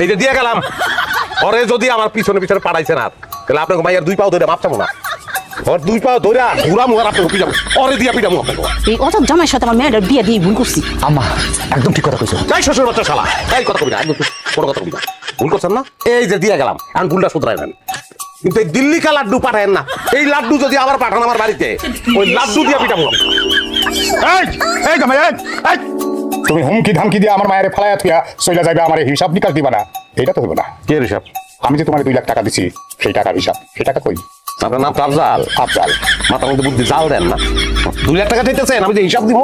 এই যে দিয়ে গেলাম ওরে যদি আমার পিছনে পিছনে পাঠাইছে না তাহলে আপনাকে মাইয়ার 2 পাও ধরে মাপ চাবো না ওর 2 পাও ধরে ঘুরা মুহার আপনাকে পিটাবো ওরে দিয়া পিটাবো আপনাকে এই অত জামাইয়ের সাথে আমার মেয়েটার বিয়ে দিয়ে ভুল করছি। আম্মা একদম ঠিক কথা কইছো। তাই শ্বশুর বাচ্চা শালা এই কথা কবি না একদম কোনো কথা কবি না ভুল করছেন না এই যে দিয়ে গেলাম এখন ভুলটা শুধরাই নেন কিন্তু এই দিল্লি কা লাড্ডু পাঠায়েন না এই লাড্ডু যদি আবার পাঠান আমার বাড়িতে ওই লাড্ডু দিয়া পিটাবো এই এই জামাই এই তুমি হুমকি ধামকি দিয়ে আমার মায়ের ফেলায়া থুয়া চইলা যাইবে আমার হিসাব নিকাশ দিবা না, এটা তো হইব না। কে হিসাব আমি যে তোমার 2 লাখ টাকা দিছি সেই টাকার হিসাব, সেই টাকা কই? আপনার নাম আফজাল আফজাল মাথার মধ্যে বুদ্ধি জাল দেন না 2 লাখ টাকা দিতেছেন আমি যে হিসাব দিব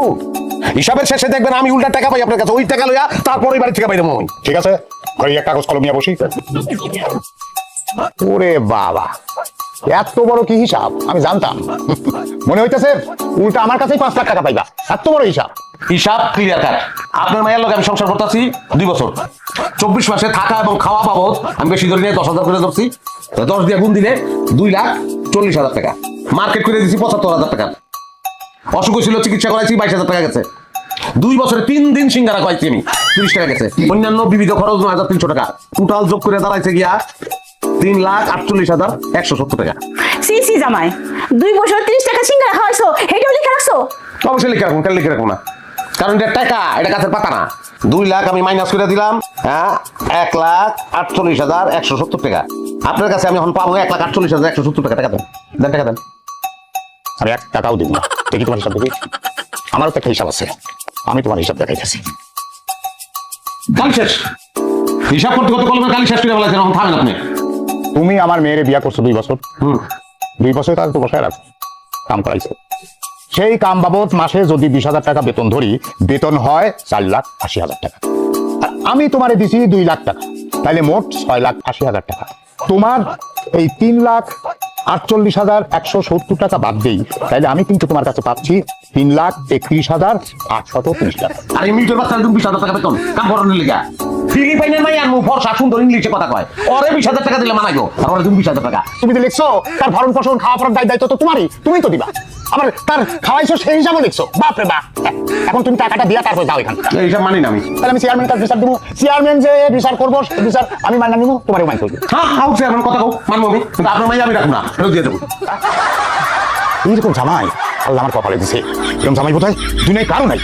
হিসাবের শেষে দেখবেন আমি উল্টা টাকা পাই আপনার কাছে ওই টাকা লইয়া তারপরে বাড়ি থেকে বাইরে মই ঠিক আছে, ঘরে এক কাগজ কলম নিয়ে বসি। ওরে বাবা এত বড় কি হিসাব আমি জানতাম। মনে হইতেছে উল্টা আমার কাছেই 5 লাখ টাকা পাইবা, এত বড় হিসাব। হিসাব ক্লিয়ার কাট আপনার মায়ের লোক আমি সংসার করতেছি 2 বছর 24 মাসে থাকা এবং খাওয়া বাবদ আমি বেশি ধরে নিয়ে 10,000 করে ধরছি 10 দিয়ে গুণ দিলে 2,40,000 টাকা মার্কেট করে দিছি 75,000 টাকা অসুখ ছিল চিকিৎসা করাইছি 22,000 টাকা গেছে 2 বছরে 3 দিন সিঙ্গারা খাইছি আমি 30 টাকা গেছে অন্যান্য বিবিধ খরচ 9,300 টাকা টোটাল যোগ করে দাঁড়াইছে গিয়া 3,48,170 টাকা। সি সি জামাই 2 বছর 30 টাকা সিঙ্গারা খাওয়াইছো হেটাও লিখে রাখছো? অবশ্যই লিখে রাখুন কেন লিখে রাখুন না কারণ এটা টাকা এটা গাছের পাতা না 2 লাখ আমি মাইনাস করে দিলাম হ্যাঁ 1,48,170 টাকা আপনার কাছে আমি এখন পাবো 1,48,170 টাকা টাকা দেন দেন টাকা দেন আমি 1 টাকাও দিব না। দেখি তোমার হিসাব দেখি, আমারও তো একটা হিসাব আছে, আমি তোমার হিসাব দেখাইতেছি। কালি শেষ হিসাব করতে করতে কলমের কালি শেষ করে বলাইছেন এখন থামেন আপনি তুমি আমার মেয়েরে বিয়া করছো 2 বছর, 2 বছর তার তো বসায় রাখো, কাম করাইছো। সেই কাম বাবদ মাসে যদি 20,000 টাকা বেতন ধরি, বেতন হয় 4,80,000 টাকা। আর আমি তোমারে দিছি 2 লাখ টাকা, তাইলে মোট 6,80,000 টাকা। তোমার এই 3,48,170 টাকা বাদ দেই, তাইলে আমি কিন্তু তোমার কাছে পাচ্ছি 3,31,830 টাকা। আর এই মিনিটের বাচ্চা 20,000 টাকা বেতন কাম করানোর লিগা ফিলিপাইনের মাই আর মু ফর্সা সুন্দর ইংলিশে কথা কয় ওরে 20,000 টাকা দিলে মানাইবো আর ওরে 20,000 টাকা তুমি তো লিখছো তার ভরণ পোষণ খাওয়া পড়ার দায়িত্ব তো তোমারই, তুমি তো দিবা। আবার তার খাওয়াইছো সেই হিসাবে লিখছো, বাপ রে বাপ। এখন তুমি টাকাটা দিয়া তারপর যাও এখান থেকে। এই হিসাব মানি না আমি তাহলে আমি চেয়ারম্যান কাছে বিচার দেবো, চেয়ারম্যান যে বিচার করবো বিচার আমি মানা নিবো, তোমারও মাইন করবো। হ্যাঁ হাউ চেয়ারম্যান কথা কও মানবো আমি কিন্তু আপনার মাই আমি রাখবো না ফেরত দিয়ে দেবো এইরকম জামাই আল্লাহ আমার কপালে দিছে, এরকম জামাই বোধহয় দুনিয়ায় কারো নাই।